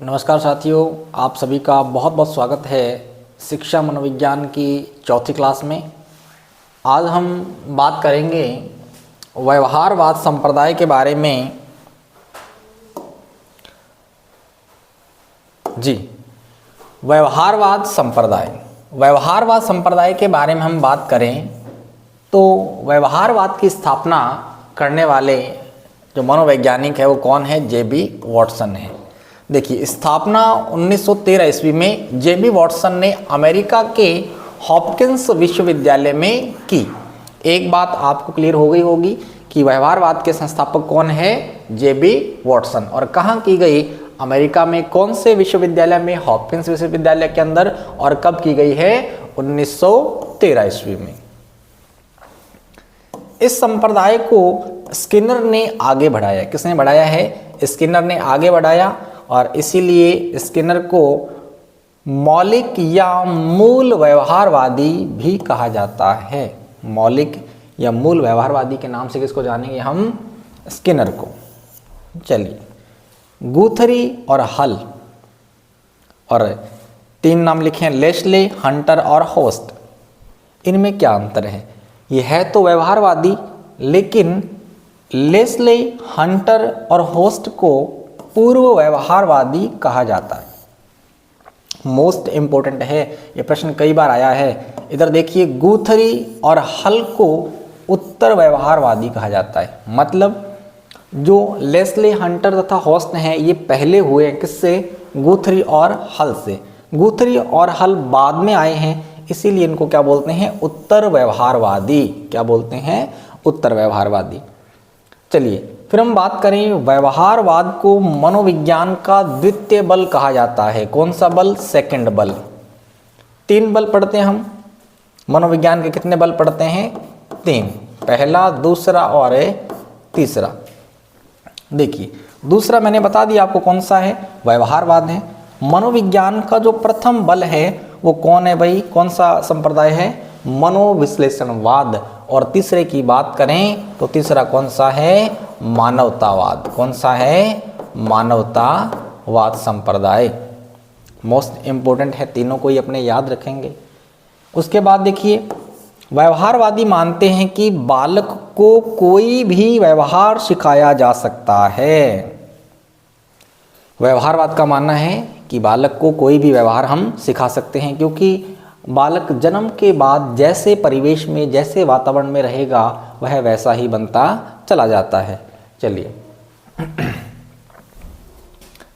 नमस्कार साथियों, आप सभी का बहुत बहुत स्वागत है शिक्षा मनोविज्ञान की चौथी क्लास में। आज हम बात करेंगे व्यवहारवाद संप्रदाय के बारे में। जी, व्यवहारवाद संप्रदाय के बारे में हम बात करें तो व्यवहारवाद की स्थापना करने वाले जो मनोवैज्ञानिक है वो कौन है? जेबी वॉटसन है। देखिए, स्थापना 1913 ईस्वी में जेबी वॉटसन ने अमेरिका के हॉपकिंस विश्वविद्यालय में की। एक बात आपको क्लियर हो गई होगी कि व्यवहारवाद के संस्थापक कौन है? जेबी वॉटसन। और कहाँ की गई? अमेरिका में। कौन से विश्वविद्यालय में? हॉपकिंस विश्वविद्यालय के अंदर। और कब की गई है? 1913 ईस्वी में। इस संप्रदाय को स्किनर ने आगे बढ़ाया। किसने बढ़ाया है? स्किनर ने आगे बढ़ाया, और इसीलिए स्किनर को मौलिक या मूल व्यवहारवादी भी कहा जाता है। मौलिक या मूल व्यवहारवादी के नाम से किसको जानेंगे हम? स्किनर को। चलिए, गुथरी और हल, और तीन नाम लिखे हैं, लेस्ले, हंटर और होस्ट। इनमें क्या अंतर है? ये है तो व्यवहारवादी, लेकिन लेस्ले, हंटर और होस्ट को पूर्व व्यवहारवादी कहा जाता है। मोस्ट इंपॉर्टेंट है, ये प्रश्न कई बार आया है। इधर देखिए, गुथरी और हल को उत्तर व्यवहारवादी कहा जाता है। मतलब जो लेस्ले, हंटर तथा होस्ट हैं, ये पहले हुए किससे? गुथरी और हल से। गुथरी और हल बाद में आए हैं, इसीलिए इनको क्या बोलते हैं? उत्तर व्यवहारवादी। क्या बोलते हैं? उत्तर व्यवहारवादी। चलिए, फिर हम बात करें, व्यवहारवाद को मनोविज्ञान का द्वितीय बल कहा जाता है। कौन सा बल? सेकंड बल। तीन बल पढ़ते हैं हम। मनोविज्ञान के कितने बल पढ़ते हैं? तीन। पहला, दूसरा और तीसरा। देखिए, दूसरा मैंने बता दिया आपको कौन सा है? व्यवहारवाद है। मनोविज्ञान का जो प्रथम बल है वो कौन है भाई? कौन सा संप्रदाय है? मनोविश्लेषणवाद। और तीसरे की बात करें तो तीसरा कौन सा है? मानवतावाद। कौन सा है? मानवतावाद संप्रदाय। मोस्ट इंपोर्टेंट है, तीनों को ही अपने याद रखेंगे। उसके बाद देखिए, व्यवहारवादी मानते हैं कि बालक को कोई भी व्यवहार सिखाया जा सकता है। व्यवहारवाद का मानना है कि बालक को कोई भी व्यवहार हम सिखा सकते हैं, क्योंकि बालक जन्म के बाद जैसे परिवेश में, जैसे वातावरण में रहेगा, वह वैसा ही बनता चला जाता है। चलिए,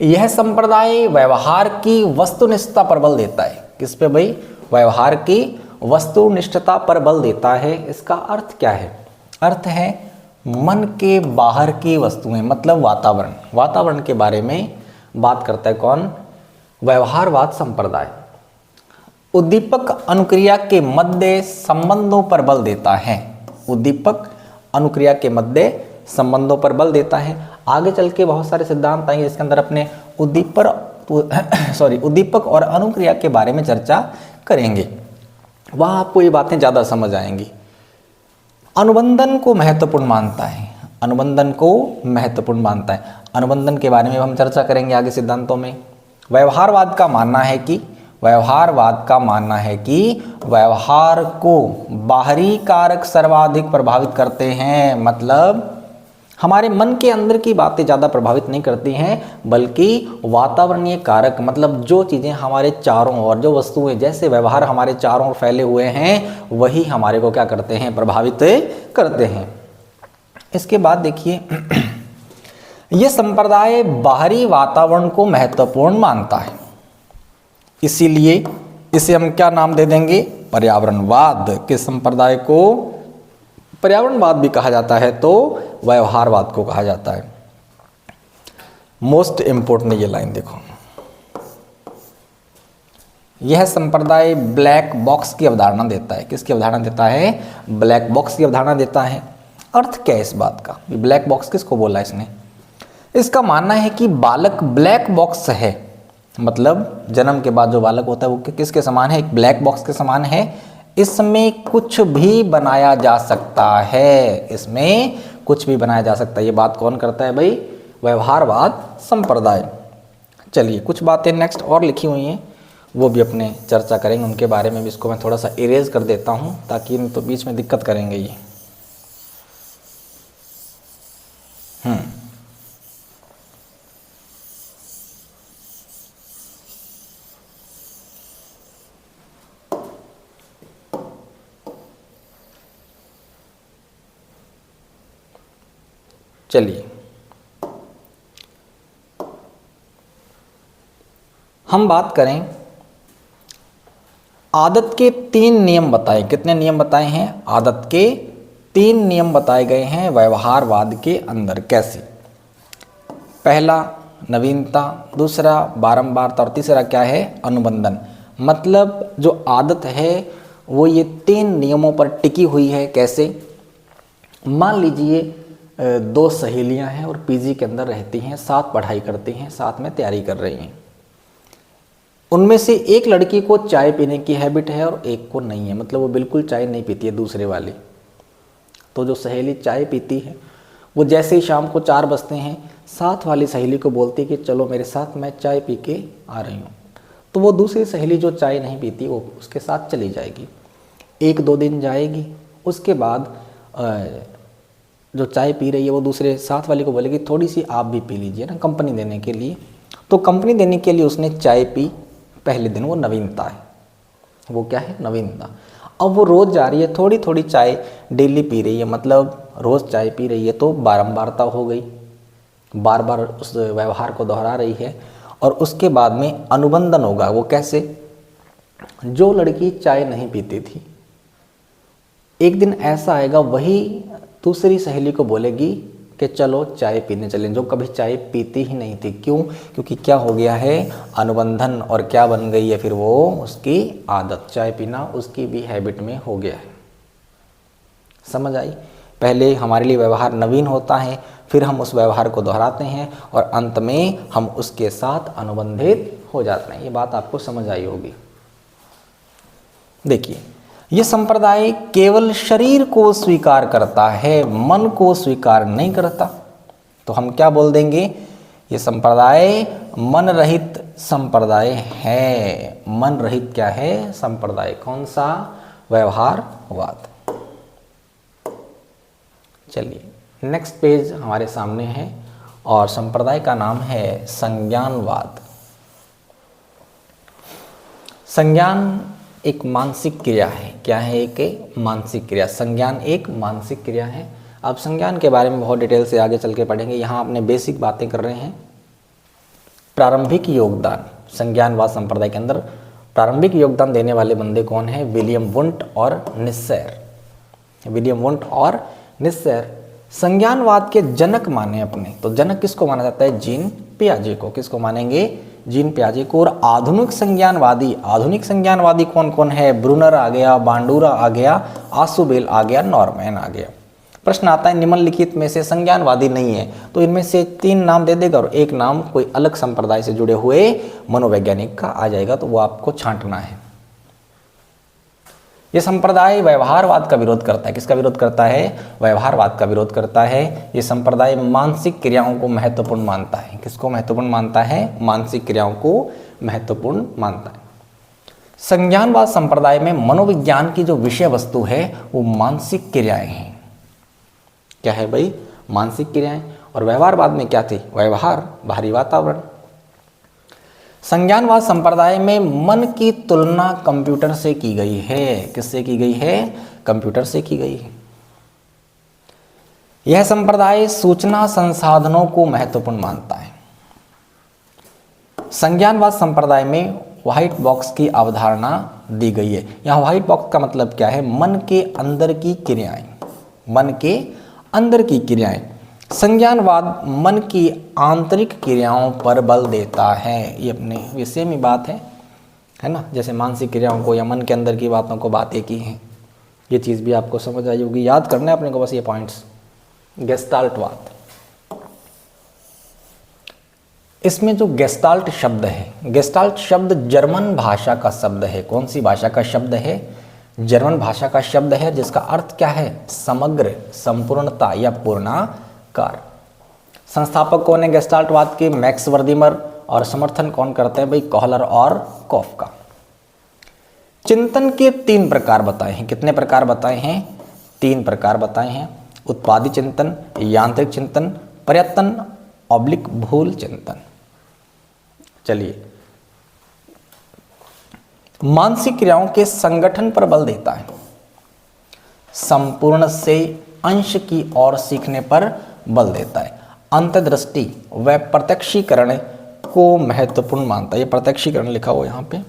यह संप्रदाय व्यवहार की वस्तुनिष्ठता पर बल देता है। किस पे भाई? व्यवहार की वस्तुनिष्ठता पर बल देता है। इसका अर्थ क्या है? अर्थ है मन के बाहर की वस्तुएं, मतलब वातावरण। वातावरण के बारे में बात करता है कौन? व्यवहारवाद संप्रदाय। उद्दीपक अनुक्रिया के मध्य संबंधों पर बल देता है। उद्दीपक अनुक्रिया के मध्य संबंधों पर बल देता है। आगे चल के बहुत सारे सिद्धांत आएंगे इसके अंदर, अपने उद्दीपक और अनुक्रिया के बारे में चर्चा करेंगे। वहाँ आपको ये बातें ज़्यादा समझ आएंगी। अनुबंधन को महत्वपूर्ण मानता है। अनुबंधन को महत्वपूर्ण मानता है। अनुबंधन के बारे में हम चर्चा करेंगे आगे सिद्धांतों में। व्यवहारवाद का मानना है कि व्यवहार को बाहरी कारक सर्वाधिक प्रभावित करते हैं। मतलब हमारे मन के अंदर की बातें ज़्यादा प्रभावित नहीं करती हैं, बल्कि वातावरणीय कारक, मतलब जो चीज़ें हमारे चारों ओर, जो वस्तुएं, जैसे व्यवहार हमारे चारों ओर फैले हुए हैं, वही हमारे को क्या करते हैं? प्रभावित करते हैं। इसके बाद देखिए, यह संप्रदाय बाहरी वातावरण को महत्वपूर्ण मानता है, इसीलिए इसे हम क्या नाम दे देंगे? पर्यावरणवाद। किस संप्रदाय को पर्यावरणवाद भी कहा जाता है तो व्यवहारवाद को कहा जाता है। मोस्ट इंपोर्टेंट ये लाइन देखो, यह संप्रदाय ब्लैक बॉक्स की अवधारणा देता है। किसकी अवधारणा देता है? ब्लैक बॉक्स की अवधारणा देता है। अर्थ क्या है इस बात का? ब्लैक बॉक्स किसको बोला इसने? इसका मानना है कि बालक ब्लैक बॉक्स है। मतलब जन्म के बाद जो बालक होता है वो किसके समान है? एक ब्लैक बॉक्स के समान है। इसमें कुछ भी बनाया जा सकता है। इसमें कुछ भी बनाया जा सकता है। ये बात कौन करता है भाई? व्यवहारवाद संप्रदाय। चलिए कुछ बातें नेक्स्ट और लिखी हुई हैं, वो भी अपने चर्चा करेंगे उनके बारे में भी। इसको मैं थोड़ा सा इरेज कर देता हूँ ताकि इन तो बीच में दिक्कत करेंगे ये। चलिए हम बात करें, आदत के 3 नियम बताए। कितने नियम बताए हैं? आदत के 3 नियम बताए गए हैं व्यवहारवाद के अंदर। कैसे? पहला नवीनता, दूसरा बारंबारता और तीसरा क्या है? अनुबंधन। मतलब जो आदत है वो ये 3 नियमों पर टिकी हुई है। कैसे? मान लीजिए 2 सहेलियां हैं और पीजी के अंदर रहती हैं, साथ पढ़ाई करती हैं, साथ में तैयारी कर रही हैं। उनमें से एक लड़की को चाय पीने की हैबिट है और एक को नहीं है, मतलब वो बिल्कुल चाय नहीं पीती है दूसरे वाली। तो जो सहेली चाय पीती है वो जैसे ही शाम को 4 बजते हैं साथ वाली सहेली को बोलती है कि चलो मेरे साथ, मैं चाय पी के आ रही हूँ। तो वो दूसरी सहेली जो चाय नहीं पीती वो उसके साथ चली जाएगी। 1-2 दिन जाएगी, उसके बाद जो चाय पी रही है वो दूसरे साथ वाली को बोलेगी थोड़ी सी आप भी पी लीजिए ना, कंपनी देने के लिए। तो कंपनी देने के लिए उसने चाय पी पहले दिन, वो नवीनता है। वो क्या है? नवीनता। अब वो रोज़ जा रही है, थोड़ी थोड़ी चाय डेली पी रही है, मतलब रोज़ चाय पी रही है, तो बारंबारता हो गई, बार बार उस व्यवहार को दोहरा रही है। और उसके बाद में अनुबंधन होगा। वो कैसे? जो लड़की चाय नहीं पीती थी, एक दिन ऐसा आएगा वही दूसरी सहेली को बोलेगी कि चलो चाय पीने चलें, जो कभी चाय पीती ही नहीं थी। क्यों? क्योंकि क्या हो गया है? अनुबंधन। और क्या बन गई है फिर? वो उसकी आदत, चाय पीना उसकी भी हैबिट में हो गया है। समझ आई? पहले हमारे लिए व्यवहार नवीन होता है, फिर हम उस व्यवहार को दोहराते हैं और अंत में हम उसके साथ अनुबंधित हो जाते हैं। ये बात आपको समझ आई होगी। देखिए, ये संप्रदाय केवल शरीर को स्वीकार करता है, मन को स्वीकार नहीं करता। तो हम क्या बोल देंगे? ये संप्रदाय मन रहित संप्रदाय है। मन रहित क्या है? संप्रदाय। कौन सा? व्यवहारवाद। चलिए नेक्स्ट पेज हमारे सामने है और संप्रदाय का नाम है संज्ञानवाद। संज्ञान एक मानसिक क्रिया है। क्या है? एक मानसिक क्रिया। संज्ञान एक मानसिक क्रिया है। अब संज्ञान के बारे में बहुत डिटेल से आगे चल के पढ़ेंगे। यहाँ आपने बेसिक बातें कर रहे हैं। प्रारंभिक योगदान, संज्ञानवाद संप्रदाय के अंदर प्रारंभिक योगदान देने वाले बंदे कौन है? विलियम वुंट और निस्सर। विलियम वुंट और निस्सर संज्ञानवाद के जनक माने अपने। तो जनक किसको माना जाता है? जीन पियाजे को। किसको मानेंगे? जीन पियाजे को। और आधुनिक संज्ञानवादी कौन कौन है? ब्रूनर आ गया, बांडूरा आ गया, आसुबेल आ गया, नॉर्मैन आ गया। प्रश्न आता है निम्नलिखित में से संज्ञानवादी नहीं है, तो इनमें से 3 नाम दे देगा और एक नाम कोई अलग संप्रदाय से जुड़े हुए मनोवैज्ञानिक का आ जाएगा, तो वो आपको छांटना है। ये संप्रदाय व्यवहारवाद का विरोध करता है। किसका विरोध करता है? व्यवहारवाद का विरोध करता है। ये संप्रदाय मानसिक क्रियाओं को महत्वपूर्ण मानता है। किसको महत्वपूर्ण मानता है? मानसिक क्रियाओं को महत्वपूर्ण मानता है। संज्ञानवाद संप्रदाय में मनोविज्ञान की जो विषय वस्तु है वो मानसिक क्रियाएं हैं। क्या है भाई? मानसिक क्रियाएं। और व्यवहारवाद में क्या थी? व्यवहार, बाहरी वातावरण। संज्ञानवाद संप्रदाय में मन की तुलना कंप्यूटर से की गई है। किससे की गई है? कंप्यूटर से की गई है। यह संप्रदाय सूचना संसाधनों को महत्वपूर्ण मानता है। संज्ञानवाद संप्रदाय में व्हाइट बॉक्स की अवधारणा दी गई है। यहाँ व्हाइट बॉक्स का मतलब क्या है? मन के अंदर की क्रियाएं। मन के अंदर की क्रियाएं। संज्ञानवाद मन की आंतरिक क्रियाओं पर बल देता है। ये अपने विषय में बात है ना? जैसे मानसिक क्रियाओं को या मन के अंदर की बातों को बातें की हैं। ये चीज़ भी आपको समझ आई होगी। याद करना है अपने को बस ये पॉइंट्स। गेस्टाल्टवाद, इसमें जो गेस्टाल्ट शब्द है, गेस्टाल्ट शब्द जर्मन भाषा का शब्द है। कौन सी भाषा का शब्द है? जर्मन भाषा का शब्द है, जिसका अर्थ क्या है? समग्र, संपूर्णता या पूर्णाकार। संस्थापक कौन है गेस्टाल्टवाद के? मैक्स वर्दिमर और समर्थन कौन करते हैं भाई, कोहलर और कॉफका। चिंतन के 3 प्रकार बताए हैं। कितने प्रकार बताए हैं? 3 प्रकार बताए हैं। उत्पादी चिंतन, यांत्रिक चिंतन, प्रयत्न ऑब्लिक भूल चिंतन। चलिए, मानसिक क्रियाओं के संगठन पर बल देता है, संपूर्ण से अंश की ओर सीखने पर बल देता है, अंतर्दृष्टि व प्रत्यक्षीकरण को महत्वपूर्ण मानता है। ये प्रत्यक्षीकरण लिखा हुआ यहाँ पे,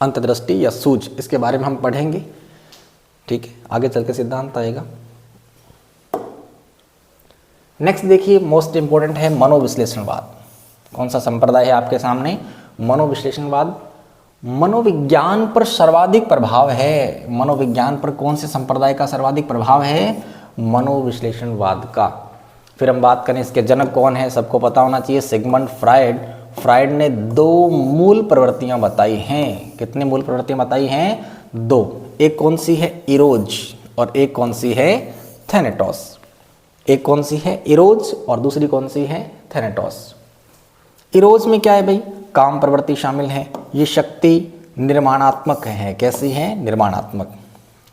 अंतर्दृष्टि या सूझ, इसके बारे में हम पढ़ेंगे। ठीक है, आगे चल के सिद्धांत आएगा। नेक्स्ट देखिए, मोस्ट इंपोर्टेंट है मनोविश्लेषणवाद। कौन सा संप्रदाय है आपके सामने? मनोविश्लेषणवाद। मनोविज्ञान पर सर्वाधिक प्रभाव है। मनोविज्ञान पर कौन से संप्रदाय का सर्वाधिक प्रभाव है? मनोविश्लेषणवाद का। फिर हम बात करें इसके जनक कौन है, सबको पता होना चाहिए, सिगमंड फ्राइड। फ्राइड ने 2 मूल प्रवृत्तियां बताई हैं। कितने मूल प्रवृत्तियां बताई हैं? 2। एक कौन सी है? इरोज, और एक कौन सी है? थैनेटोस। एक कौन सी है? इरोज, और दूसरी कौन सी है? थैनेटोस। इरोज में क्या है भाई? काम प्रवृत्ति शामिल है। ये शक्ति निर्माणात्मक है। कैसी है? निर्माणात्मक।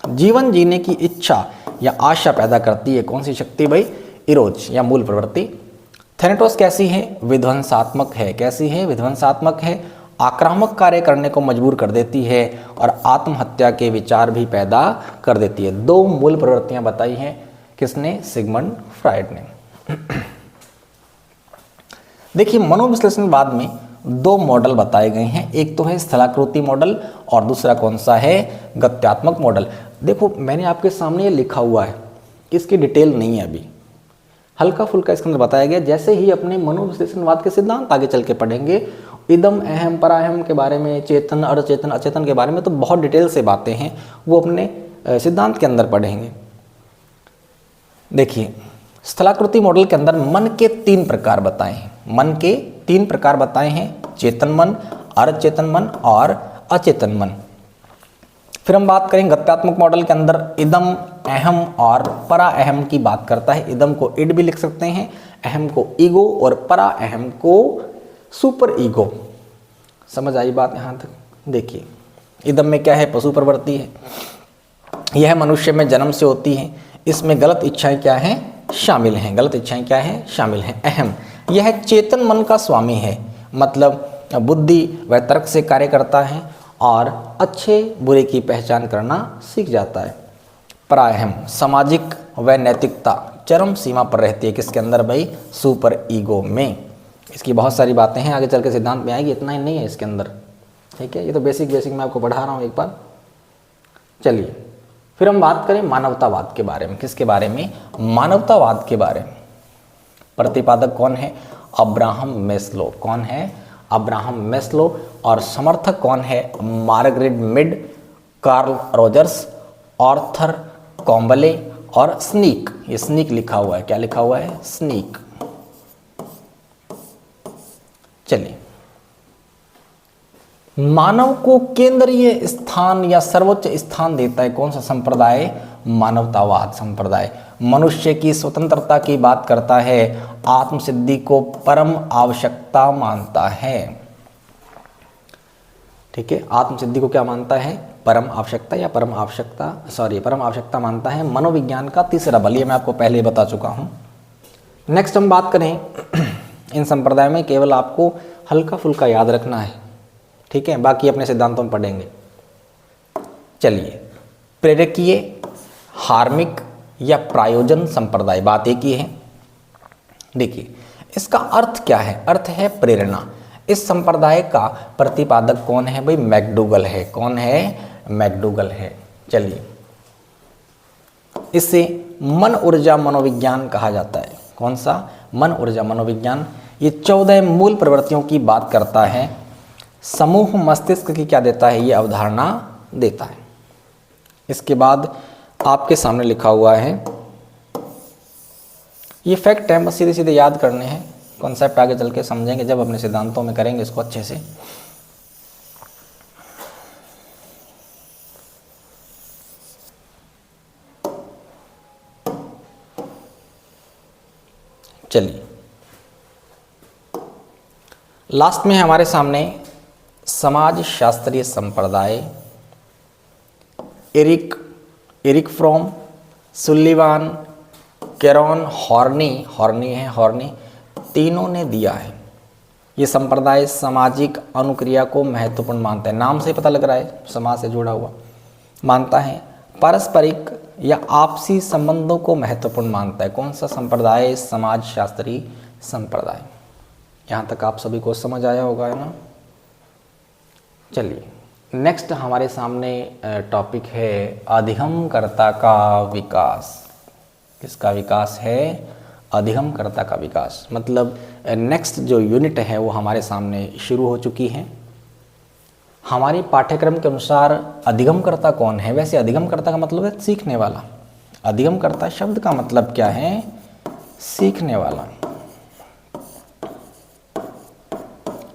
जीवन जीने की इच्छा या आशा पैदा करती है। कौन सी शक्ति भाई? इरोज या मूल प्रवृत्ति। थैनेटोस कैसी है? विध्वंसात्मक है। कैसी है? विध्वंसात्मक है। आक्रामक कार्य करने को मजबूर कर देती है और आत्महत्या के विचार भी पैदा कर देती है। 2 मूल प्रवृत्तियां बताई हैं। किसने? सिगमंड फ्राइड ने। देखिए, मनोविश्लेषणवाद में 2 मॉडल बताए गए हैं। एक तो है स्थलाकृति मॉडल और दूसरा कौन सा है? गत्यात्मक मॉडल। देखो, मैंने आपके सामने ये लिखा हुआ है, इसकी डिटेल नहीं है अभी, हल्का फुल्का इसके अंदर बताया गया। जैसे ही अपने मनोविश्लेषणवाद के सिद्धांत आगे चल के पढ़ेंगे, इदम अहम पराहम के बारे में, चेतन अचेतन अचेतन के बारे में तो बहुत डिटेल से बातें हैं, वो अपने सिद्धांत के अंदर पढ़ेंगे। देखिए, स्थलाकृति मॉडल के अंदर मन के 3 प्रकार बताए हैं। मन के 3 प्रकार बताए हैं, चेतन मन, अचेतन मन और अचेतन मन। फिर हम बात करें गत्यात्मक मॉडल के अंदर, इदम अहम और परा अहम की बात करता है। इदम को इड भी लिख सकते हैं, अहम को ईगो और परा अहम को सुपर ईगो। समझ आई बात यहाँ तक? देखिए, इदम में क्या है? पशु प्रवृत्ति है। यह मनुष्य में जन्म से होती है। इसमें गलत इच्छाएं क्या हैं? शामिल हैं। गलत इच्छाएं क्या हैं? शामिल हैं। अहम, यह चेतन मन का स्वामी है, मतलब बुद्धि व तर्क से कार्य करता है और अच्छे बुरे की पहचान करना सीख जाता है। पराअहम, सामाजिक व नैतिकता चरम सीमा पर रहती है। किसके अंदर भाई? सुपर ईगो में। इसकी बहुत सारी बातें हैं, आगे चल के सिद्धांत में आएगी, इतना ही नहीं है इसके अंदर। ठीक है, ये तो बेसिक मैं आपको पढ़ा रहा हूँ एक बार। चलिए, फिर हम बात करें मानवतावाद के बारे में। किसके बारे में? मानवतावाद के बारे में। प्रतिपादक कौन है? Abraham Maslow. कौन है? Abraham Maslow. और समर्थक कौन है? Margaret Mead, Carl Rogers, Arthur Combs और स्नीक। ये स्नीक लिखा हुआ है, क्या लिखा हुआ है? स्नीक। चलिए, मानव को केंद्रीय स्थान या सर्वोच्च स्थान देता है कौन सा संप्रदाय? मानवतावाद संप्रदाय। मनुष्य की स्वतंत्रता की बात करता है, आत्मसिद्धि को परम आवश्यकता मानता है। ठीक है, आत्मसिद्धि को क्या मानता है? परम आवश्यकता या परम आवश्यकता मानता है। मनोविज्ञान का तीसरा बल, ये मैं आपको पहले ही बता चुका हूं। नेक्स्ट हम बात करें इन संप्रदायों में, केवल आपको हल्का फुल्का याद रखना है। ठीक है, बाकी अपने सिद्धांतों में पढ़ेंगे। चलिए, प्रेरकीय, हार्मिक या प्रायोजन संप्रदाय, बात एक ही है। देखिए, इसका अर्थ क्या है? अर्थ है प्रेरणा। इस संप्रदाय का प्रतिपादक कौन है भाई? मैकडूगल है। कौन है? मैकडूगल है। चलिए, इसे मन ऊर्जा मनोविज्ञान कहा जाता है। कौन सा? मन ऊर्जा मनोविज्ञान। ये 14 मूल प्रवृत्तियों की बात करता है। समूह मस्तिष्क की क्या देता है? ये अवधारणा देता है। इसके बाद आपके सामने लिखा हुआ है, ये फैक्ट है, बस सीधे सीधे याद करने हैं। कॉन्सेप्ट आगे चल के समझेंगे जब अपने सिद्धांतों में करेंगे इसको अच्छे से। चलिए, लास्ट में है हमारे सामने समाज शास्त्रीय संप्रदाय। एरिक फ्रॉम, सुल्लिवान, कैरॉन, हॉर्नी तीनों ने दिया है। ये संप्रदाय सामाजिक अनुक्रिया को महत्वपूर्ण मानता है। नाम से पता लग रहा है समाज से जुड़ा हुआ। मानता है पारस्परिक या आपसी संबंधों को महत्वपूर्ण मानता है। कौन सा संप्रदाय? समाज शास्त्री संप्रदाय। यहाँ तक आप सभी को समझ आया होगा, है ना। चलिए नेक्स्ट हमारे सामने टॉपिक है अधिगमकर्ता का विकास। किसका विकास है? अधिगमकर्ता का विकास। मतलब नेक्स्ट जो यूनिट है वो हमारे सामने शुरू हो चुकी है। हमारे पाठ्यक्रम के अनुसार अधिगमकर्ता कौन है? वैसे अधिगमकर्ता का मतलब है सीखने वाला। अधिगमकर्ता शब्द का मतलब क्या है? सीखने वाला।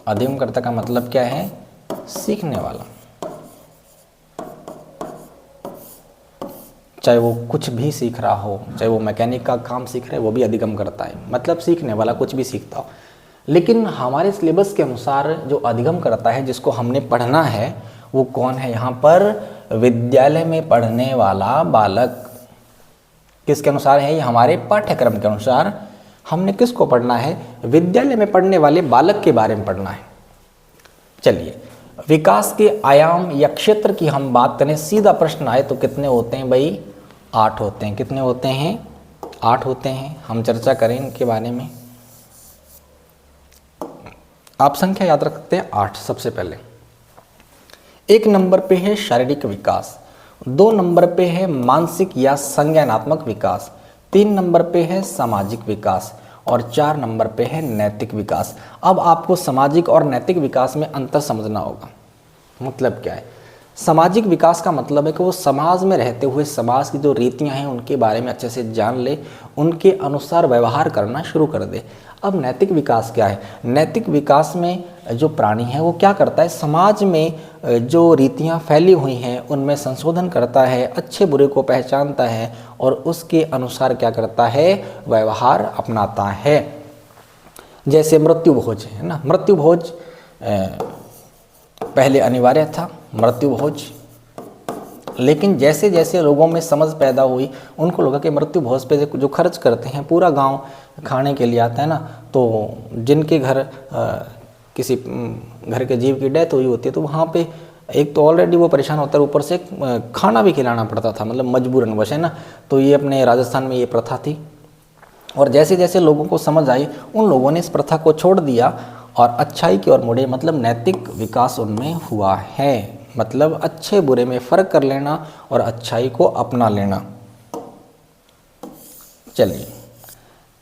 अधिगमकर्ता का मतलब क्या है? सीखने वाला। चाहे वो कुछ भी सीख रहा हो, चाहे वो मैकेनिक का काम सीख रहा है, वो भी अधिगमकर्ता है। मतलब सीखने वाला, कुछ भी सीखता हो। लेकिन हमारे सिलेबस के अनुसार जो अधिगमकर्ता है, जिसको हमने पढ़ना है, वो कौन है? यहाँ पर विद्यालय में पढ़ने वाला बालक। किसके अनुसार है? ये हमारे पाठ्यक्रम के अनुसार हमने किसको पढ़ना है? विद्यालय में पढ़ने वाले बालक के बारे में पढ़ना है। चलिए विकास के आयाम या क्षेत्र की हम बात करें, सीधा प्रश्न आए तो कितने होते हैं भाई? 8 होते हैं। कितने होते हैं? 8 होते हैं। हम चर्चा करें इनके बारे में। आप संख्या याद रखते हैं 8। सबसे पहले 1 नंबर पे है शारीरिक विकास, 2 नंबर पे है मानसिक या संज्ञानात्मक विकास, 3 नंबर पे है सामाजिक विकास और 4 नंबर पे है नैतिक विकास। अब आपको सामाजिक और नैतिक विकास में अंतर समझना होगा। मतलब क्या है? सामाजिक विकास का मतलब है कि वो समाज में रहते हुए समाज की जो रीतियां हैं उनके बारे में अच्छे से जान ले, उनके अनुसार व्यवहार करना शुरू कर दे। अब नैतिक विकास क्या है? नैतिक विकास में जो प्राणी है वो क्या करता है? समाज में जो रीतियां फैली हुई हैं उनमें संशोधन करता है, अच्छे बुरे को पहचानता है और उसके अनुसार क्या करता है? व्यवहार अपनाता है। जैसे मृत्यु भोज है ना। मृत्यु भोज पहले अनिवार्य था, मृत्यु भोज। लेकिन जैसे जैसे लोगों में समझ पैदा हुई, उनको लगा कि मृत्यु भोज पे जो खर्च करते हैं, पूरा गांव खाने के लिए आता है ना, तो जिनके घर किसी घर के जीव की डेथ हुई होती है तो वहाँ पे एक तो ऑलरेडी वो परेशान होता है, ऊपर से खाना भी खिलाना पड़ता था, मतलब मजबूरन वश, है ना। तो ये अपने राजस्थान में ये प्रथा थी और जैसे जैसे लोगों को समझ आई, उन लोगों ने इस प्रथा को छोड़ दिया और अच्छाई की ओर मुड़े। मतलब नैतिक विकास उनमें हुआ है। मतलब अच्छे बुरे में फ़र्क कर लेना और अच्छाई को अपना लेना। चलिए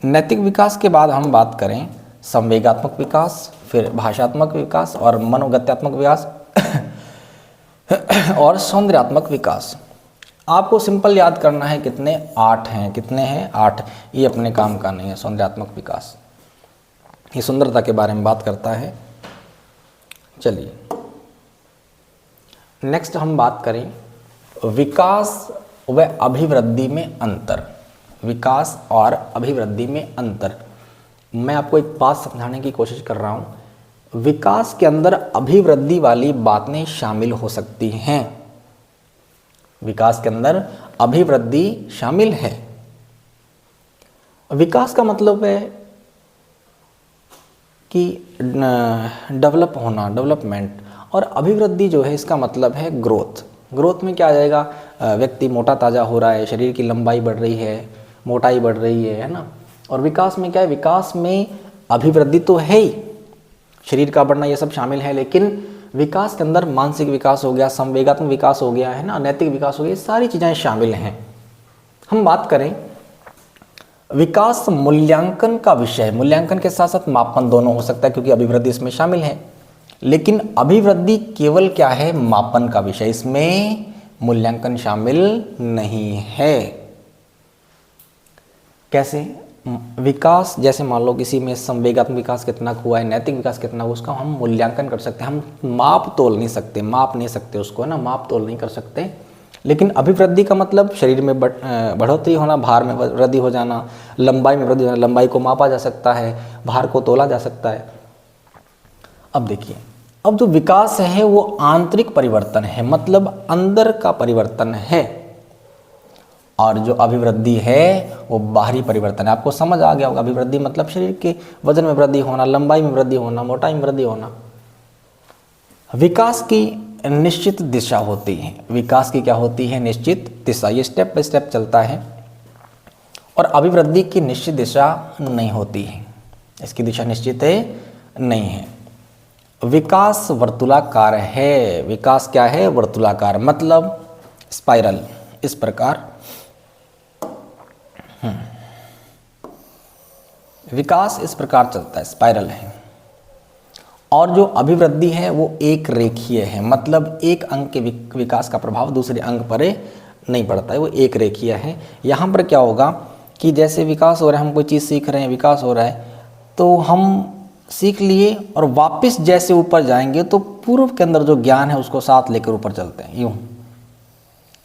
नैतिक विकास के बाद हम बात करें संवेगात्मक विकास, फिर भाषात्मक विकास और मनोगत्यात्मक विकास और सौंदर्यात्मक विकास। आपको सिंपल याद करना है कितने? 8 हैं। कितने हैं? 8। ये अपने काम का नहीं है। सौंदर्यात्मक विकास ये सुंदरता के बारे में बात करता है। चलिए नेक्स्ट हम बात करें विकास व अभिवृद्धि में अंतर। विकास और अभिवृद्धि में अंतर। मैं आपको एक बात समझाने की कोशिश कर रहा हूँ। विकास के अंदर अभिवृद्धि वाली बातें शामिल हो सकती हैं। विकास के अंदर अभिवृद्धि शामिल है। विकास का मतलब है कि डेवलप होना, डेवलपमेंट। और अभिवृद्धि जो है इसका मतलब है ग्रोथ। ग्रोथ में क्या आ जाएगा? व्यक्ति मोटा ताज़ा हो रहा है, शरीर की लंबाई बढ़ रही है, मोटाई बढ़ रही है ना। और विकास में क्या है? विकास में अभिवृद्धि तो है ही, शरीर का बढ़ना ये सब शामिल है, लेकिन विकास के अंदर मानसिक विकास हो गया, संवेगात्मक विकास हो गया, है ना, नैतिक विकास हो गया, ये सारी चीज़ें शामिल हैं। हम बात करें विकास मूल्यांकन का विषय। मूल्यांकन के साथ साथ मापन दोनों हो सकता है क्योंकि अभिवृद्धि इसमें शामिल है। लेकिन अभिवृद्धि केवल क्या है? मापन का विषय, इसमें मूल्यांकन शामिल नहीं है। कैसे? विकास जैसे मान लो किसी में संवेगात्मक विकास कितना हुआ है, नैतिक विकास कितना हुआ, उसका हम मूल्यांकन कर सकते हैं। हम माप तोल नहीं सकते, माप नहीं सकते उसको, है ना, माप तोल नहीं कर सकते। लेकिन अभिवृद्धि का मतलब शरीर में बढ़ोतरी होना, भार में वृद्धि हो जाना, लंबाई में वृद्धि हो जाना। लंबाई को मापा जा सकता है, भार को तोला जा सकता है। अब देखिए, अब जो विकास है वो आंतरिक परिवर्तन है, मतलब अंदर का परिवर्तन है, और जो अभिवृद्धि है वो बाहरी परिवर्तन है। आपको समझ आ गया होगा, अभिवृद्धि मतलब शरीर के वजन में वृद्धि होना, लंबाई में वृद्धि होना, मोटाई में वृद्धि होना। विकास की निश्चित दिशा होती है, विकास की क्या होती है? निश्चित दिशा, ये स्टेप बाय स्टेप चलता है। और अभिवृद्धि की निश्चित दिशा नहीं होती है, इसकी दिशा निश्चित नहीं है। विकास वर्तुलाकार है, विकास क्या है? वर्तुलाकार, मतलब स्पाइरल, इस प्रकार। विकास इस प्रकार चलता है, स्पाइरल है। और जो अभिवृद्धि है वो एक रेखीय है, मतलब एक अंग के विकास का प्रभाव दूसरे अंग पर नहीं पड़ता है, वो एक रेखीय है। यहाँ पर क्या होगा कि जैसे विकास हो रहा है, हम कोई चीज़ सीख रहे हैं, विकास हो रहा है, तो हम सीख लिए और वापस जैसे ऊपर जाएंगे तो पूर्व के अंदर जो ज्ञान है उसको साथ लेकर ऊपर चलते हैं, यूँ।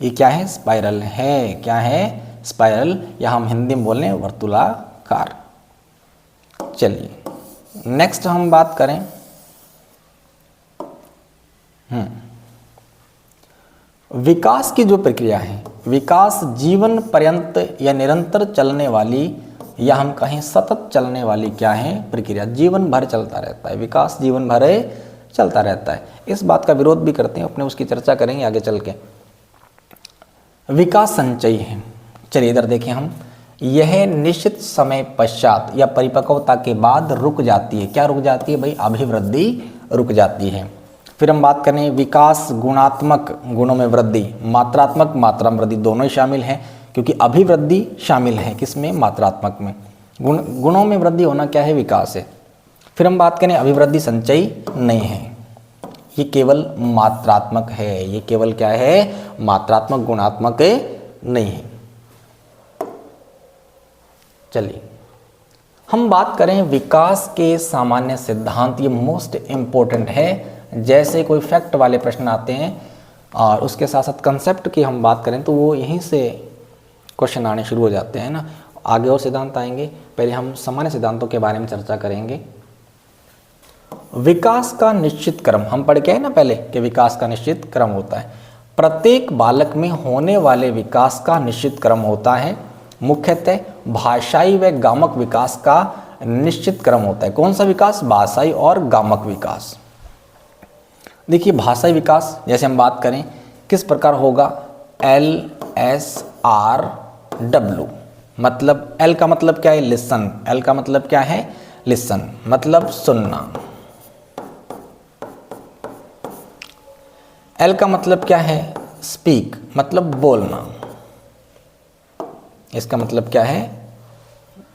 ये क्या है? स्पाइरल है। क्या है? स्पाइरल, या हम हिंदी में बोलें वर्तुलाकार। चलिए नेक्स्ट हम बात करें विकास की जो प्रक्रिया है, विकास जीवन पर्यंत या निरंतर चलने वाली, या हम कहें सतत चलने वाली क्या है? प्रक्रिया। जीवन भर चलता रहता है, विकास जीवन भर चलता रहता है। इस बात का विरोध भी करते हैं, अपने उसकी चर्चा करेंगे आगे चल के। विकास संचयी है। चलिए इधर देखें हम, यह निश्चित समय पश्चात या परिपक्वता के बाद रुक जाती है। क्या रुक जाती है भाई? अभिवृद्धि रुक जाती है। फिर हम बात करें विकास गुणात्मक, गुणों में वृद्धि, मात्रात्मक, मात्रा में वृद्धि, दोनों ही शामिल हैं, क्योंकि अभिवृद्धि शामिल है किसमें? मात्रात्मक में। गुणों में वृद्धि होना क्या है? विकास है। फिर हम बात करें अभिवृद्धि संचयी नहीं है, ये केवल मात्रात्मक है। ये केवल क्या है? मात्रात्मक, गुणात्मक नहीं है। चलिए हम बात करें विकास के सामान्य सिद्धांत, ये मोस्ट इम्पोर्टेंट है। जैसे कोई फैक्ट वाले प्रश्न आते हैं और उसके साथ साथ कंसेप्ट की हम बात करें तो वो यहीं से क्वेश्चन आने शुरू हो जाते हैं ना। आगे और सिद्धांत आएंगे, पहले हम सामान्य सिद्धांतों के बारे में चर्चा करेंगे। विकास का निश्चित क्रम, हम पढ़ के आए ना पहले कि विकास का निश्चित क्रम होता है। प्रत्येक बालक में होने वाले विकास का निश्चित क्रम होता है। मुख्यतः भाषाई व गामक विकास का निश्चित क्रम होता है। कौन सा विकास? भाषाई और गामक विकास। देखिए भाषाई विकास जैसे हम बात करें किस प्रकार होगा? LSRW, मतलब L का मतलब क्या है? लिसन। L का मतलब क्या है? लिसन, मतलब सुनना। L का मतलब क्या है? स्पीक, मतलब बोलना। इसका मतलब क्या है?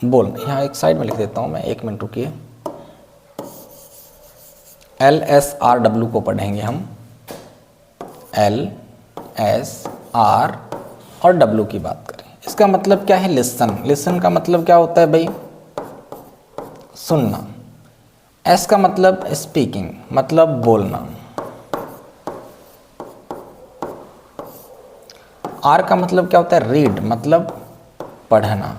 बोलना। यहाँ एक साइड में लिख देता हूँ मैं, एक मिनट रुकिए। LSRW को पढ़ेंगे हम। LSR और W की बात करें, इसका मतलब क्या है? लिसन। लिसन का मतलब क्या होता है भाई? सुनना। S का मतलब स्पीकिंग, मतलब बोलना। R का मतलब क्या होता है? रीड, मतलब पढ़ना।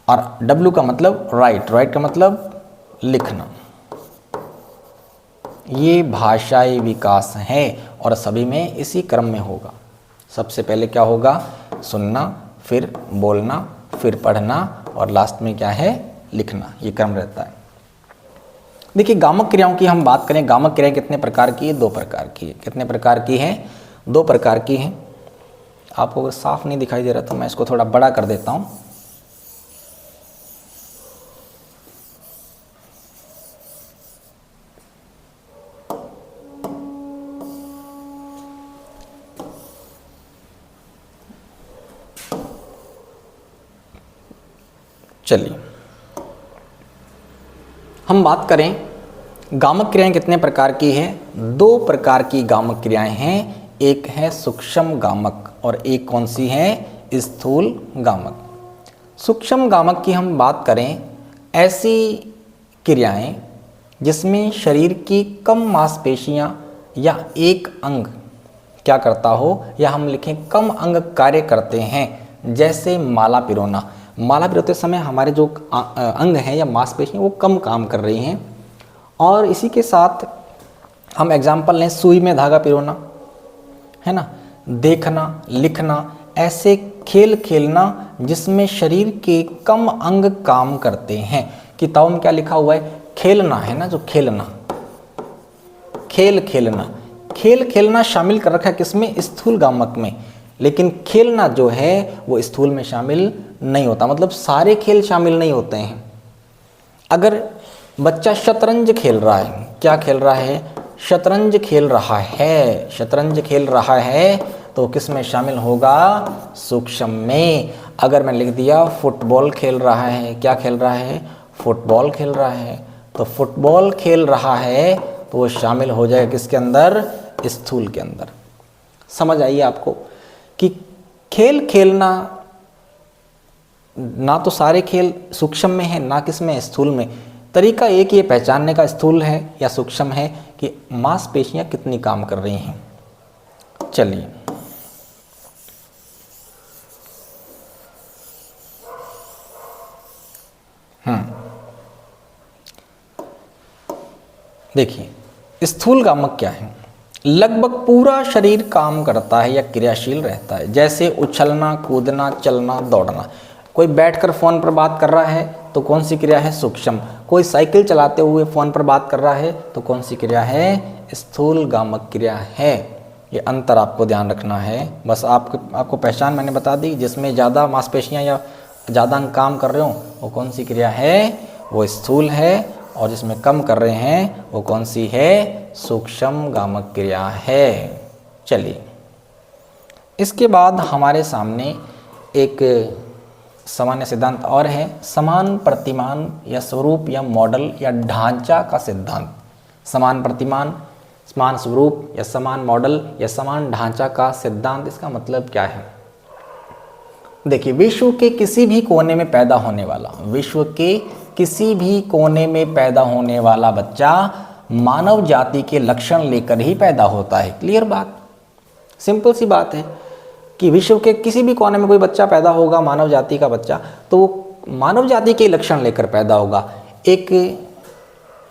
और W का मतलब राइट। राइट का मतलब लिखना। ये भाषाई विकास है और सभी में इसी क्रम में होगा। सबसे पहले क्या होगा? सुनना, फिर बोलना, फिर पढ़ना और लास्ट में क्या है? लिखना। ये क्रम रहता है। देखिए गामक क्रियाओं की हम बात करें, गामक क्रियाएं कितने प्रकार की है? 2 प्रकार की है। कितने प्रकार की है? 2 प्रकार की है। आपको अगर साफ नहीं दिखाई दे रहा तो मैं इसको थोड़ा बड़ा कर देता हूँ। चलिए हम बात करें गामक क्रियाएं कितने प्रकार की है? 2 प्रकार की गामक क्रियाएं हैं। एक है सूक्ष्म गामक और एक कौन सी है? स्थूल गामक। सूक्ष्म गामक की हम बात करें, ऐसी क्रियाएं जिसमें शरीर की कम मांसपेशियां या एक अंग क्या करता हो, या हम लिखें कम अंग कार्य करते हैं। जैसे माला पिरोना। माला पिरोते समय हमारे जो अंग हैं या मांसपेशियां वो कम काम कर रही हैं और इसी के साथ हम एग्जाम्पल लें, सुई में धागा पिरोना, है ना, देखना, लिखना, ऐसे खेल खेलना जिसमें शरीर के कम अंग काम करते हैं। किताबों में क्या लिखा हुआ है? खेलना, है ना, जो खेलना, खेल खेलना, खेल खेलना शामिल कर रखा है किसमें? स्थूल गामक में। लेकिन खेलना जो है वो स्थूल में शामिल नहीं होता, मतलब सारे खेल शामिल नहीं होते हैं। अगर बच्चा शतरंज खेल रहा है, क्या खेल रहा है? शतरंज खेल रहा है, शतरंज खेल रहा है, तो किस में शामिल होगा? सूक्ष्म में। अगर मैं लिख दिया फुटबॉल खेल रहा है, क्या खेल रहा है? फुटबॉल खेल रहा है, तो फुटबॉल खेल रहा है तो वो शामिल हो जाएगा किसके अंदर? स्थूल के अंदर। समझ आइए आपको कि खेल खेलना, ना तो सारे खेल सूक्ष्म में है, ना किस में? स्थूल में। तरीका एक ये पहचानने का स्थूल है या सूक्ष्म है कि मांसपेशियां कितनी काम कर रही हैं। चलिए, देखिए, स्थूल गामक क्या है? लगभग पूरा शरीर काम करता है या क्रियाशील रहता है, जैसे उछलना, कूदना, चलना, दौड़ना। कोई बैठकर फ़ोन पर बात कर रहा है तो कौन सी क्रिया है? सूक्ष्म। कोई साइकिल चलाते हुए फ़ोन पर बात कर रहा है तो कौन सी क्रिया है? स्थूल गामक क्रिया है। ये अंतर आपको ध्यान रखना है। बस आपको पहचान मैंने बता दी। जिसमें ज़्यादा मांसपेशियाँ या ज़्यादा अंग काम कर रहे हो वो कौन सी क्रिया है? वो स्थूल है। और जिसमें कम कर रहे हैं वो कौन सी है? सूक्ष्म गामक क्रिया है। चलिए, इसके बाद हमारे सामने एक सामान्य सिद्धांत और है, समान प्रतिमान या स्वरूप या मॉडल या ढांचा का सिद्धांत। समान प्रतिमान, समान स्वरूप या समान मॉडल या समान ढांचा का सिद्धांत, इसका मतलब क्या है? देखिए, विश्व के किसी भी कोने में पैदा होने वाला, विश्व के किसी भी कोने में पैदा होने वाला बच्चा मानव जाति के लक्षण लेकर ही पैदा होता है। क्लियर बात, सिंपल सी बात है कि विश्व के किसी भी कोने में कोई बच्चा पैदा होगा, मानव जाति का बच्चा, तो वो मानव जाति के लक्षण लेकर पैदा होगा। एक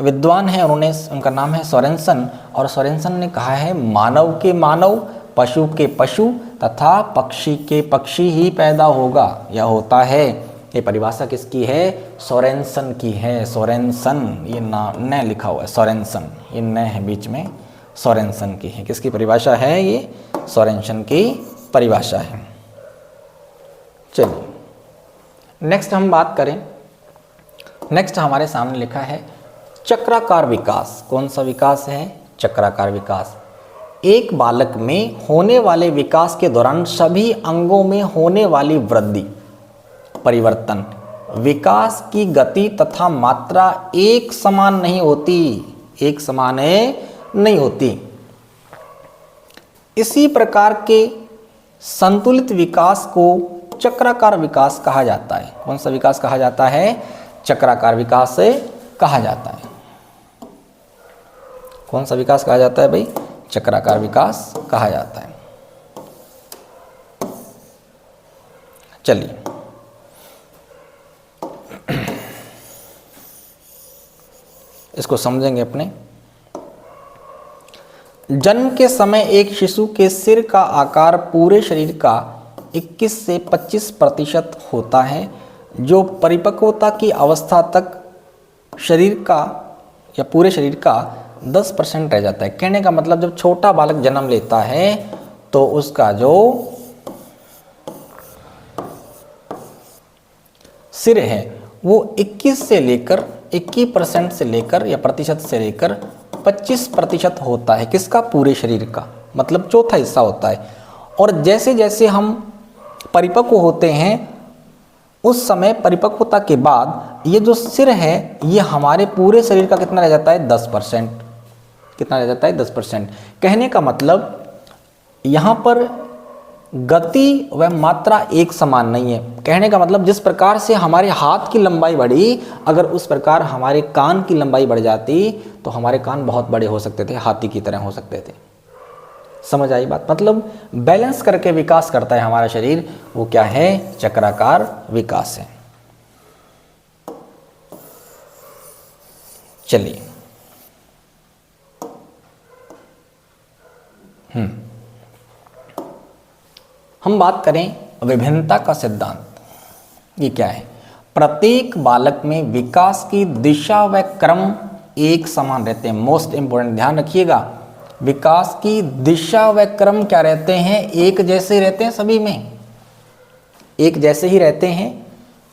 विद्वान है, उनका नाम है सोरेनसन, और सोरेनसन ने कहा है मानव के मानव, पशु के पशु तथा पक्षी के पक्षी ही पैदा होगा या होता है। ये परिभाषा किसकी है? सोरेनसन की है। सोरेनसन, ये नाम न लिखा हुआ है, सोरेनसन, ये न है बीच में, सोरेनसन की है। किसकी परिभाषा है? ये सोरेनसन की परिभाषा है। चलिए, नेक्स्ट हम बात करें। नेक्स्ट हमारे सामने लिखा है चक्राकार विकास। कौन सा विकास है? चक्राकार विकास। एक बालक में होने वाले विकास के दौरान सभी अंगों में होने वाली वृद्धि, परिवर्तन, विकास की गति तथा मात्रा एक समान नहीं होती, एक समान नहीं होती। इसी प्रकार के संतुलित विकास को चक्राकार विकास कहा जाता है। कौन सा विकास कहा जाता है? चक्राकार विकास कहा जाता है। कौन सा विकास कहा जाता है भाई? चक्राकार विकास कहा जाता है। चलिए, इसको समझेंगे अपने। जन्म के समय एक शिशु के सिर का आकार पूरे शरीर का 21 से 25% होता है, जो परिपक्वता की अवस्था तक शरीर का या पूरे शरीर का 10% रह जाता है। कहने का मतलब जब छोटा बालक जन्म लेता है तो उसका जो सिर है वो 21% से लेकर या प्रतिशत से लेकर 25% होता है। किसका? पूरे शरीर का, मतलब चौथा हिस्सा होता है। और जैसे जैसे हम परिपक्व होते हैं उस समय परिपक्वता के बाद ये जो सिर है ये हमारे पूरे शरीर का कितना रह जाता है? 10%। कितना रह जाता है? 10%। कहने का मतलब यहाँ पर गति व मात्रा एक समान नहीं है। कहने का मतलब जिस प्रकार से हमारे हाथ की लंबाई बढ़ी, अगर उस प्रकार हमारे कान की लंबाई बढ़ जाती तो हमारे कान बहुत बड़े हो सकते थे, हाथी की तरह हो सकते थे। समझ आई बात? मतलब बैलेंस करके विकास करता है हमारा शरीर, वो क्या है? चक्राकार विकास है। चलिए, हम बात करें विभिन्नता का सिद्धांत, ये क्या है? प्रत्येक बालक में विकास की दिशा व क्रम एक समान रहते हैं। मोस्ट इंपोर्टेंट, ध्यान रखिएगा, विकास की दिशा व क्रम क्या रहते हैं? एक जैसे रहते हैं, सभी में एक जैसे ही रहते हैं।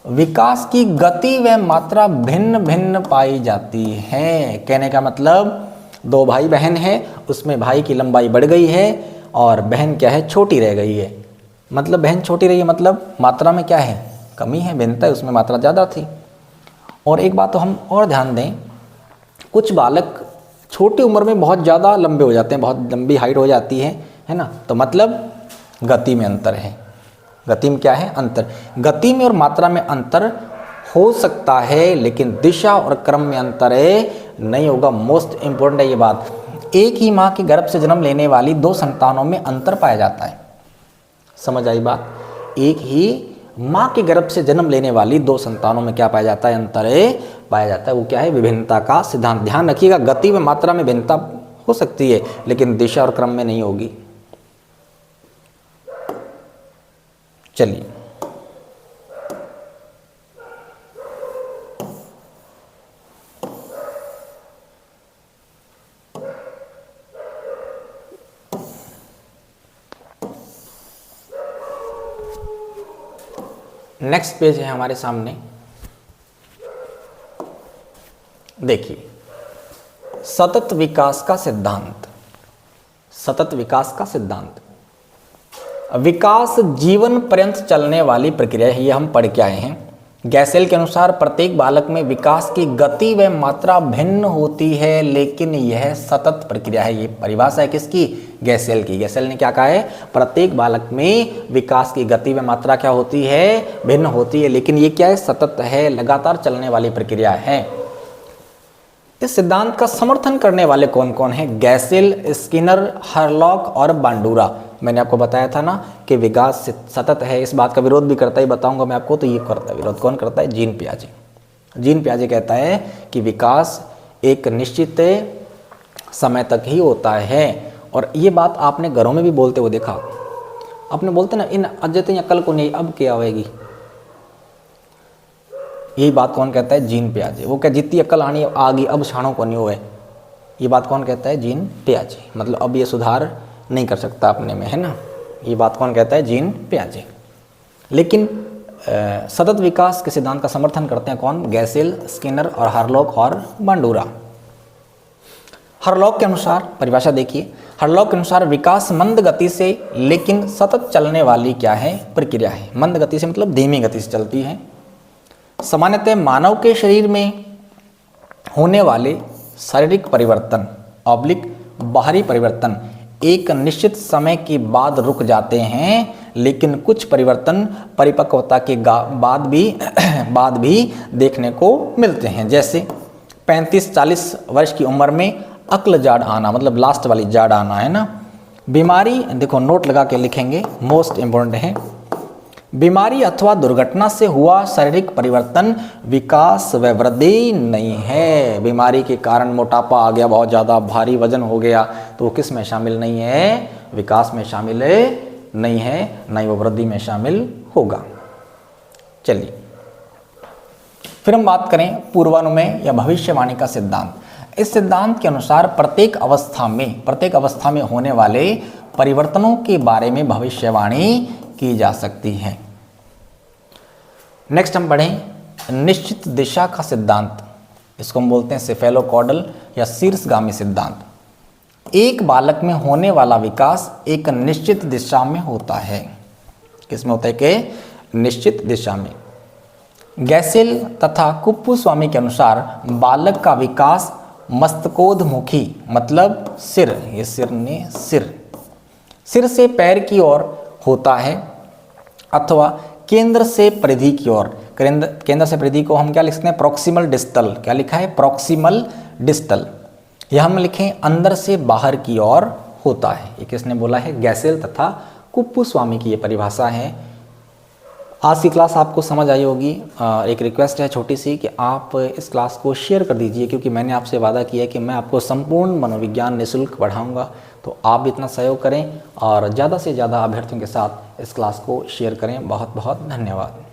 विकास की गति व मात्रा भिन्न भिन्न पाई जाती है। कहने का मतलब, दो भाई बहन है, उसमें भाई की लंबाई बढ़ गई है और बहन क्या है? छोटी रह गई है। मतलब बहन छोटी रही है, मतलब मात्रा में क्या है? कमी है, भिन्नता है, उसमें मात्रा ज़्यादा थी। और एक बात तो हम और ध्यान दें, कुछ बालक छोटी उम्र में बहुत ज़्यादा लंबे हो जाते हैं, बहुत लंबी हाइट हो जाती है ना, तो मतलब गति में अंतर है। गति में क्या है? अंतर। गति में और मात्रा में अंतर हो सकता है, लेकिन दिशा और क्रम में अंतर नहीं होगा। मोस्ट इंपोर्टेंट है ये बात। एक ही माँ के गर्भ से जन्म लेने वाली दो संतानों में अंतर पाया जाता है। समझ आई बात? एक ही माँ के गर्भ से जन्म लेने वाली दो संतानों में क्या पाया जाता है? अंतर पाया जाता है। वो क्या है? विभिन्नता का सिद्धांत। ध्यान रखिएगा, गति व मात्रा में भिन्नता हो सकती है, लेकिन दिशा और क्रम में नहीं होगी। चलिए, नेक्स्ट पेज है हमारे सामने। देखिए, सतत विकास का सिद्धांत। सतत विकास का सिद्धांत, विकास जीवन पर्यंत चलने वाली प्रक्रिया है, ये हम पढ़ के आए हैं। गैसेल के अनुसार प्रत्येक बालक में विकास की गति व मात्रा भिन्न होती है, लेकिन यह सतत प्रक्रिया है। ये परिभाषा है किसकी? गैसेल की। गैसेल ने क्या कहा है? प्रत्येक बालक में विकास की गति व मात्रा क्या होती है? भिन्न होती है, लेकिन ये क्या है? सतत है, लगातार चलने वाली प्रक्रिया है। इस सिद्धांत का समर्थन करने वाले कौन कौन हैं? गैसेल, स्किनर, हरलॉक और बांडूरा। मैंने आपको बताया था ना कि विकास सतत है, इस बात का विरोध भी करता ही बताऊंगा मैं आपको। तो ये करता है विरोध, कौन करता है? जीन पियाजे। जीन पियाजे कहता है कि विकास एक निश्चित समय तक ही होता है। और ये बात आपने घरों में भी बोलते हुए देखा। आपने बोलते ना, इन अजत या कल को नहीं, अब क्या होएगी? यही बात कौन कहता है? जीन पियाजे। वो क्या जितनी अक्ल आनी आ गई, अब क्षणों को नहीं हुए। ये बात कौन कहता है? जीन पियाजे। मतलब अब ये सुधार नहीं कर सकता अपने में, है ना। ये बात कौन कहता है? जीन पियाजे। लेकिन सतत विकास के सिद्धांत का समर्थन करते हैं कौन? गैसेल, स्किनर और हरलॉक और बांडूरा। हरलॉक के अनुसार, परिभाषा देखिए, हरलॉक के अनुसार विकास मंद गति से लेकिन सतत चलने वाली क्या है? प्रक्रिया है। मंद गति से मतलब धीमी गति से चलती है। सामान्यतः मानव के शरीर में होने वाले शारीरिक परिवर्तन ऑब्लिक बाहरी परिवर्तन एक निश्चित समय के बाद रुक जाते हैं, लेकिन कुछ परिवर्तन परिपक्वता के बाद भी देखने को मिलते हैं। जैसे 35-40 वर्ष की उम्र में अक्ल जाड़ आना, मतलब लास्ट वाली जाड़ आना, है ना। बीमारी, देखो नोट लगा के लिखेंगे, मोस्ट इंपोर्टेंट है। बीमारी अथवा दुर्घटना से हुआ शारीरिक परिवर्तन विकास व वृद्धि नहीं है। बीमारी के कारण मोटापा आ गया, बहुत ज़्यादा भारी वजन हो गया, तो वो किस में शामिल नहीं है? विकास में शामिल नहीं है, ना ही वो वृद्धि में शामिल होगा। चलिए, फिर हम बात करें पूर्वानुमेय या भविष्यवाणी का सिद्धांत। इस सिद्धांत के अनुसार प्रत्येक अवस्था में होने वाले परिवर्तनों के बारे में भविष्यवाणी की जा सकती है। नेक्स्ट हम पढ़ें निश्चित दिशा का सिद्धांत। इसको हम बोलते हैं सेफेलोकॉर्डल या शीर्षगामी सिद्धांत। एक बालक में होने वाला विकास एक निश्चित दिशा में होता है। किसमें होता है? कि निश्चित दिशा में। गैसेल तथा कुप्पुस्वामी के अनुसार बालक का विकास मस्तकोद्मुखी, मतलब सिर, ये सिर से पैर की ओर होता है, अथवा केंद्र से परिधि की ओर। केंद्र से परिधि को हम क्या लिख सकते हैं? Proximal distal. क्या लिखा है? Proximal distal. यह हम लिखें अंदर से बाहर की ओर होता है। ये किसने बोला है? गैसेल तथा कुप्पुस्वामी की ये परिभाषा है। आज की क्लास आपको समझ आई होगी। एक रिक्वेस्ट है छोटी सी कि आप इस क्लास को शेयर कर दीजिए, क्योंकि मैंने आपसे वादा किया है कि मैं आपको संपूर्ण मनोविज्ञान निःशुल्क पढ़ाऊंगा। तो आप भी इतना सहयोग करें और ज़्यादा से ज़्यादा अभ्यर्थियों के साथ इस क्लास को शेयर करें। बहुत बहुत धन्यवाद।